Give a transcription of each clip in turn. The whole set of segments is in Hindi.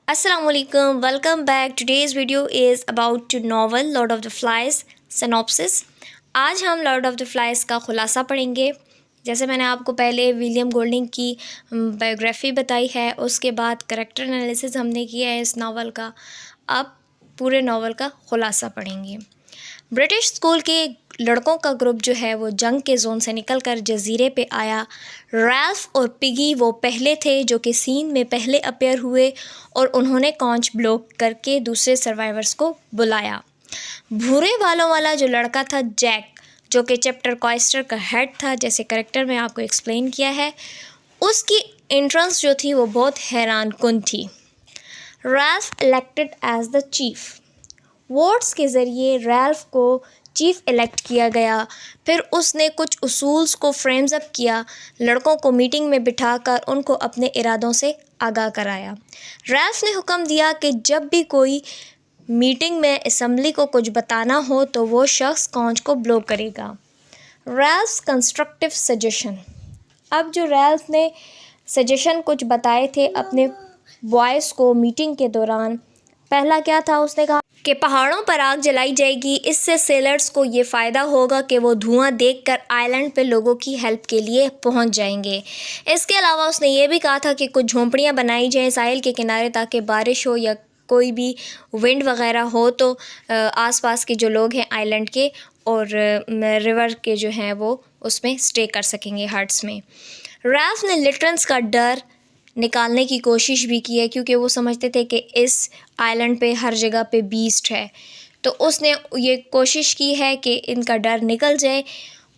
Assalamualaikum, welcome back. Today's video is about to novel Lord of the Flies synopsis. आज हम लॉर्ड ऑफ द फ्लाइज का खुलासा पढ़ेंगे। जैसे मैंने आपको पहले विलियम गोल्डिंग की बायोग्राफी बताई है, उसके बाद करैक्टर एनालिसिस हमने किया है इस नावल का। अब पूरे नावल का खुलासा पढ़ेंगे। ब्रिटिश स्कूल के लड़कों का ग्रुप जो है वो जंग के जोन से निकलकर जजीरे पे आया। रैल्फ और पिगी वो पहले थे जो कि सीन में पहले अपीयर हुए और उन्होंने कॉन्च ब्लो करके दूसरे सर्वाइवर्स को बुलाया। भूरे बालों वाला जो लड़का था जैक, जो कि चैप्टर कॉइस्टर का हेड था, जैसे करैक्टर में आपको एक्सप्लेन किया है, उसकी एंट्रेंस जो थी वो बहुत हैरान कुन थी। Ralph elected as the chief, votes के ज़रिए रैल्फ को चीफ इलेक्ट किया गया। फिर उसने कुछ उसूल्स को फ्रेम्स अप किया, लड़कों को मीटिंग में बिठाकर उनको अपने इरादों से आगाह कराया। रैल्फ ने हुक्म दिया कि जब भी कोई मीटिंग में असम्बली को कुछ बताना हो तो वो शख्स कॉन्च को ब्लो करेगा। रैल्फ कंस्ट्रक्टिव सजेशन, अब जो रैल्फ ने सजेशन कुछ बताए थे अपने बॉयज़ को मीटिंग के दौरान, पहला क्या था, उसने कहा कि पहाड़ों पर आग जलाई जाएगी। इससे सेलर्स को ये फ़ायदा होगा कि वो धुआं देखकर आइलैंड पे लोगों की हेल्प के लिए पहुंच जाएंगे। इसके अलावा उसने ये भी कहा था कि कुछ झोंपड़ियां बनाई जाएं साहिल के किनारे, ताकि बारिश हो या कोई भी विंड वगैरह हो तो आसपास के जो लोग हैं आइलैंड के और रिवर के जो हैं वो उसमें स्टे कर सकेंगे हट्स में। रैल्फ ने लिटरन्स का डर निकालने की कोशिश भी की है, क्योंकि वो समझते थे कि इस आइलैंड पे हर जगह पे बीस्ट है। तो उसने ये कोशिश की है कि इनका डर निकल जाए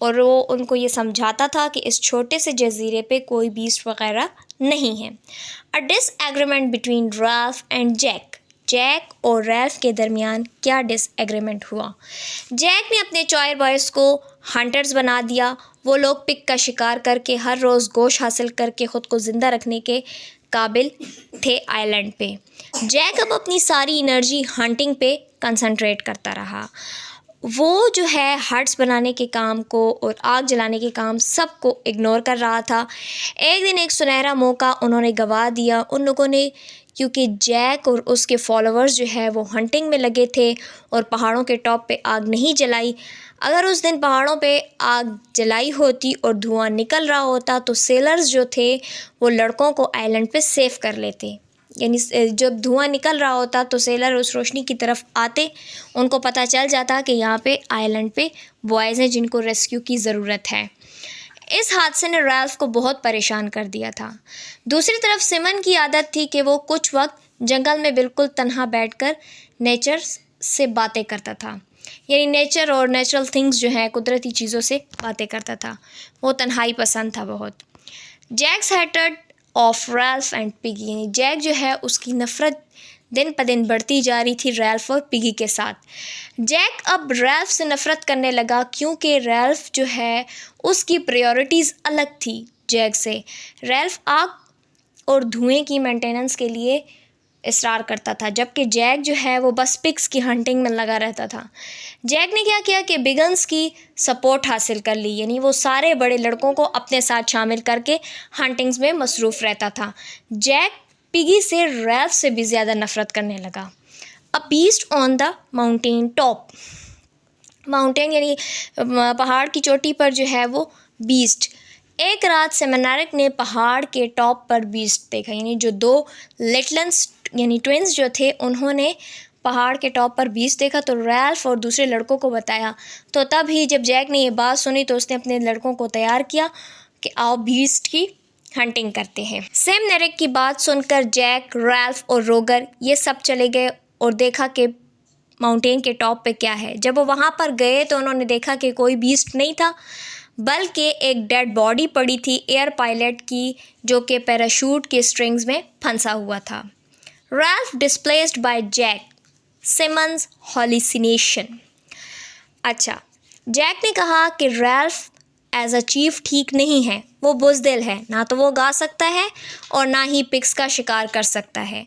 और वो उनको ये समझाता था कि इस छोटे से जजीरे पे कोई बीस्ट वगैरह नहीं है। A disagreement between Ralph and Jack, Jack और रैल्फ के दरमियान क्या डिसएग्रीमेंट हुआ। जैक ने अपने चॉयर बॉयज़ को हंटर्स बना दिया। वो लोग पिग का शिकार करके हर रोज़ गोश्त हासिल करके ख़ुद को ज़िंदा रखने के काबिल थे आइलैंड पे। जैक अब अपनी सारी एनर्जी हंटिंग पे कंसंट्रेट करता रहा। वो जो है हट्स बनाने के काम को और आग जलाने के काम सबको इग्नोर कर रहा था। एक दिन एक सुनहरा मौका उन्होंने गंवा दिया उन लोगों ने, क्योंकि जैक और उसके फॉलोअर्स जो है वो हंटिंग में लगे थे और पहाड़ों के टॉप पे आग नहीं जलाई। अगर उस दिन पहाड़ों पे आग जलाई होती और धुआं निकल रहा होता तो सेलर्स जो थे वो लड़कों को आइलैंड पे सेव कर लेते। यानी जब धुआं निकल रहा होता तो सेलर उस रोशनी की तरफ आते, उनको पता चल जाता कि यहाँ पे आइलैंड पे बॉयज़ हैं जिनको रेस्क्यू की ज़रूरत है। इस हादसे ने रैल्फ को बहुत परेशान कर दिया था। दूसरी तरफ सिमन की आदत थी कि वो कुछ वक्त जंगल में बिल्कुल तन्हा बैठकर नेचर से बातें करता था, यानी नेचर और नेचुरल थिंग्स जो हैं कुदरती चीज़ों से बातें करता था। वो तन्हाई पसंद था बहुत। Jack's hated of Ralph and Piggy, यानी जैक जो है उसकी नफ़रत दिन प दिन बढ़ती जा रही थी रैल्फ और पिगी के साथ। जैक अब रैल्फ से नफ़रत करने लगा, क्योंकि रैल्फ जो है उसकी प्रायोरिटीज़ अलग थी जैक से। रैल्फ आग और धुएं की मेंटेनेंस के लिए इसरार करता था, जबकि जैक जो है वो बस पिग्स की हंटिंग में लगा रहता था। जैक ने क्या किया कि बिगन्स की सपोर्ट हासिल कर ली, यानी वो सारे बड़े लड़कों को अपने साथ शामिल करके हंटिंग्स में मसरूफ़ रहता था। जैक पिगी से रैल्फ से भी ज़्यादा नफ़रत करने लगा। A beast on the mountain top, mountain यानी पहाड़ की चोटी पर जो है वो बीस्ट। एक रात सेमनारिक ने पहाड़ के टॉप पर बीस्ट देखा, यानी जो दो लिटल्स यानी ट्विंस जो थे उन्होंने पहाड़ के टॉप पर बीस्ट देखा तो रैल्फ और दूसरे लड़कों को बताया। तो तब ही जब जैक ने ये बात सुनी तो उसने अपने लड़कों को तैयार किया कि आओ बीस्ट की हंटिंग करते हैं। सेमनारिक की बात सुनकर जैक, रैल्फ और रोगर ये सब चले गए और देखा कि माउंटेन के टॉप पे क्या है। जब वो वहाँ पर गए तो उन्होंने देखा कि कोई बीस्ट नहीं था, बल्कि एक डेड बॉडी पड़ी थी एयर पायलट की, जो कि पैराशूट के स्ट्रिंग्स में फंसा हुआ था। Ralph displaced by Jack, Simon's hallucination. अच्छा, जैक ने कहा कि रैल्फ एज अ चीफ ठीक नहीं है, वो बुज़दिल है, ना तो वो गा सकता है और ना ही पिग्स का शिकार कर सकता है।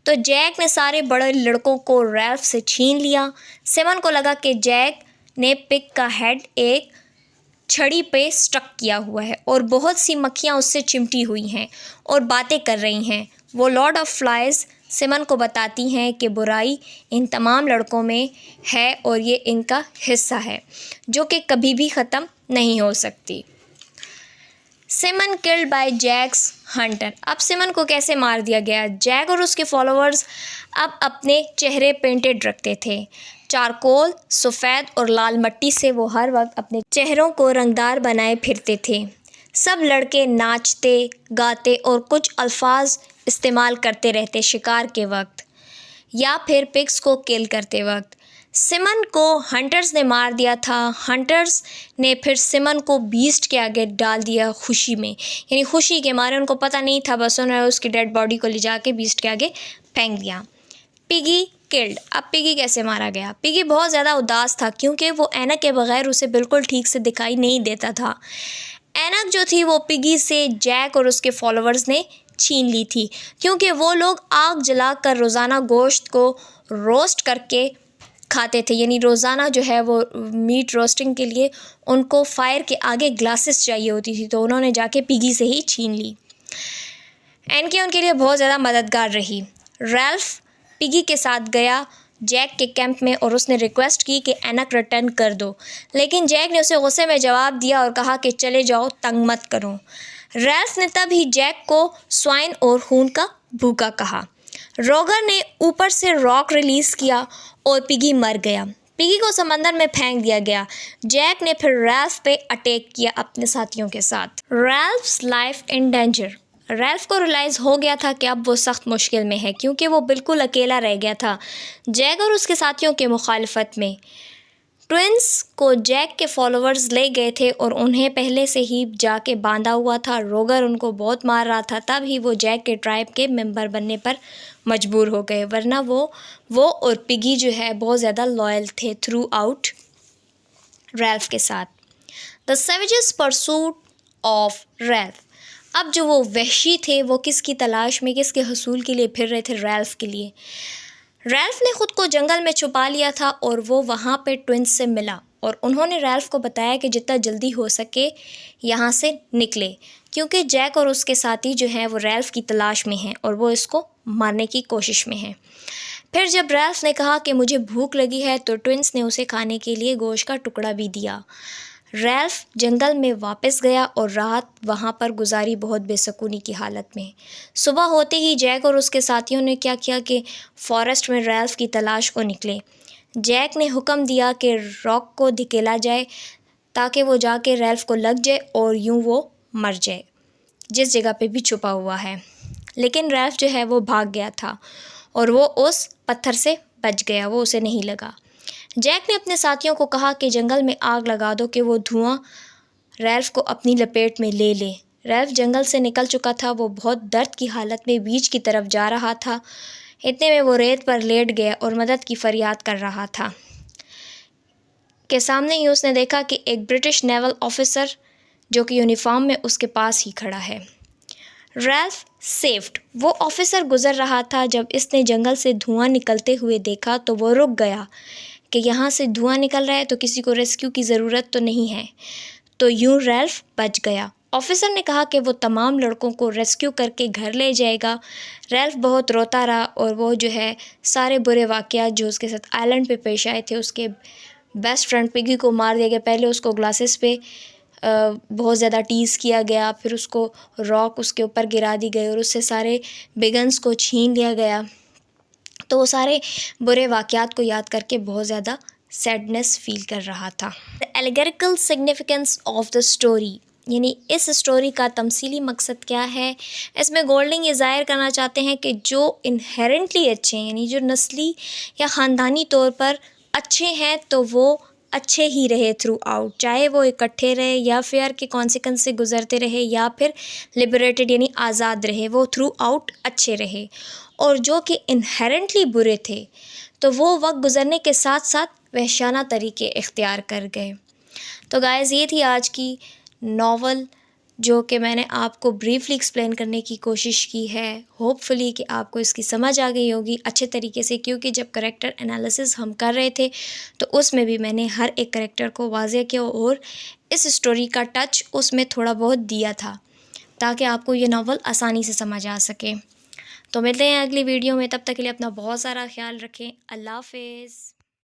तो जैक ने सारे बड़े लड़कों को रैल्फ से छीन लिया। सिमन को लगा कि जैक ने पिग का हेड एक छड़ी पे स्टक किया हुआ है और बहुत सी मक्खियाँ उससे चिमटी हुई हैं और बातें कर रही हैं। वो लॉर्ड ऑफ फ्लाइज सिमन को बताती हैं कि बुराई इन तमाम लड़कों में है और ये इनका हिस्सा है जो कि कभी भी ख़त्म नहीं हो सकती। सिमन किल्ड बाय जैक्स हंटर। अब सिमन को कैसे मार दिया गया? जैक और उसके फॉलोअर्स अब अपने चेहरे पेंटेड रखते थे। चारकोल, सफ़ेद और लाल मिट्टी से वो हर वक्त अपने चेहरों को रंगदार बनाए फिरते थे। सब लड़के नाचते, गाते और कुछ अल्फाज इस्तेमाल करते रहते शिकार के वक्त या फिर पिग्स को किल करते वक्त। सिमन को हंटर्स ने मार दिया था। हंटर्स ने फिर सिमन को बीस्ट के आगे डाल दिया खुशी में, यानी खुशी के मारे, उनको पता नहीं था, बस उन्होंने उसकी डेड बॉडी को ले जाके बीस्ट के आगे फेंक दिया। Piggy killed. अब पिगी कैसे मारा गया? पिगी बहुत ज़्यादा उदास था क्योंकि वो ऐनक के बगैर उसे बिल्कुल ठीक से दिखाई नहीं देता था। ऐनक जो थी वो पिगी से जैक और उसके फॉलोअर्स ने छीन ली थी क्योंकि वो लोग आग जलाकर रोज़ाना गोश्त को रोस्ट करके खाते थे, यानी रोज़ाना जो है वो मीट रोस्टिंग के लिए उनको फायर के आगे ग्लासेस चाहिए होती थी, तो उन्होंने जाके पिगी से ही छीन ली। एनके उनके लिए बहुत ज़्यादा मददगार रही। रैल्फ पिगी के साथ गया जैक के कैंप में और उसने रिक्वेस्ट की कि ऐनक रिटर्न कर दो, लेकिन जैक ने उसे गुस्से में जवाब दिया और कहा कि चले जाओ, तंग मत करो। रैल्फ ने तब ही जैक को स्वाइन और खून का भूखा कहा। रोगर ने ऊपर से रॉक रिलीज़ किया और पिगी मर गया। पिगी को समंदर में फेंक दिया गया। जैक ने फिर रैल्फ पे अटैक किया अपने साथियों के साथ। रैल्फ्स लाइफ इन डेंजर। रैल्फ को रियलाइज़ हो गया था कि अब वो सख्त मुश्किल में है क्योंकि वो बिल्कुल अकेला रह गया था जैक और उसके साथियों के मुखालफत में। ट्विंस को जैक के फॉलोअर्स ले गए थे और उन्हें पहले से ही जाके बांधा हुआ था। रोगर उनको बहुत मार रहा था, तब ही वो जैक के ट्राइब के मेंबर बनने पर मजबूर हो गए, वरना वो और पिगी जो है बहुत ज़्यादा लॉयल थे थ्रू आउट रैल्फ के साथ। The savages pursuit of Ralph. अब जो वो वहशी थे वो किसकी तलाश में, किसके हसूल के लिए फिर रहे थे? रैल्फ के लिए। रैल्फ ने ख़ुद को जंगल में छुपा लिया था और वो वहाँ पे ट्विंस से मिला और उन्होंने रैल्फ को बताया कि जितना जल्दी हो सके यहाँ से निकले क्योंकि जैक और उसके साथी जो हैं वो रैल्फ की तलाश में हैं और वो इसको मारने की कोशिश में हैं। फिर जब रैल्फ ने कहा कि मुझे भूख लगी है तो ट्विंस ने उसे खाने के लिए गोश्त का टुकड़ा भी दिया। रैल्फ जंगल में वापस गया और रात वहाँ पर गुजारी बहुत बेसुकूनी की हालत में। सुबह होते ही जैक और उसके साथियों ने क्या किया कि फॉरेस्ट में रैल्फ की तलाश को निकले। जैक ने हुक्म दिया कि रॉक को धकेला जाए ताकि वो जाके रैल्फ को लग जाए और यूं वो मर जाए जिस जगह पे भी छुपा हुआ है। लेकिन रैल्फ जो है वो भाग गया था और वो उस पत्थर से बच गया, वो उसे नहीं लगा। जैक ने अपने साथियों को कहा कि जंगल में आग लगा दो कि वो धुआं रैल्फ को अपनी लपेट में ले ले। रैल्फ जंगल से निकल चुका था, वो बहुत दर्द की हालत में बीच की तरफ जा रहा था। इतने में वो रेत पर लेट गया और मदद की फरियाद कर रहा था कि सामने ही उसने देखा कि एक ब्रिटिश नेवल ऑफिसर जो कि यूनिफॉर्म में उसके पास ही खड़ा है। रैल्फ सेफ्ड। वो ऑफिसर गुजर रहा था। जब इसने जंगल से धुआं निकलते हुए देखा तो वो रुक गया कि यहाँ से धुआं निकल रहा है तो किसी को रेस्क्यू की ज़रूरत तो नहीं है, तो यूं रैल्फ बच गया। ऑफिसर ने कहा कि वो तमाम लड़कों को रेस्क्यू करके घर ले जाएगा। रैल्फ बहुत रोता रहा और वो जो है सारे बुरे वाक़यात जो उसके साथ आइलैंड पे पेश आए थे, उसके बेस्ट फ्रेंड पिगी को मार दिया गया, पहले उसको ग्लासेस पे बहुत ज़्यादा टीज़ किया गया, फिर उसको रॉक उसके ऊपर गिरा दी गई और उससे सारे बिगन्स को छीन लिया गया। तो वो सारे बुरे वाक़यात को याद करके बहुत ज़्यादा सैडनेस फील कर रहा था। The allegorical significance of the story, यानी इस स्टोरी का तमसीली मकसद क्या है? इसमें गोल्डिंग ये ज़ाहिर करना चाहते हैं कि जो इनहेरेंटली अच्छे हैं, यानी जो नस्ली या ख़ानदानी तौर पर अच्छे हैं, तो वो अच्छे ही रहे थ्रू आउट, चाहे वो इकट्ठे रहे या फेयर के कॉन्सिक्वेंस से गुजरते रहे या फिर लिबरेटेड यानी आज़ाद रहे, वो थ्रू आउट अच्छे रहे। और जो कि इनहेरेंटली बुरे थे तो वो वक्त गुजरने के साथ साथ वहशाना तरीके इख्तियार कर गए। तो गाइज़, ये थी आज की नावल जो कि मैंने आपको ब्रीफली एक्सप्लेन करने की कोशिश की है। होपफुली कि आपको इसकी समझ आ गई होगी अच्छे तरीके से, क्योंकि जब करैक्टर एनालिसिस हम कर रहे थे तो उसमें भी मैंने हर एक करैक्टर को वाज़ेह किया और इस स्टोरी का टच उसमें थोड़ा बहुत दिया था ताकि आपको ये नावल आसानी से समझ आ सके। तो मिलते हैं अगली वीडियो में, तब तक के लिए अपना बहुत सारा ख्याल रखें। अल्लाह हाफ़िज़।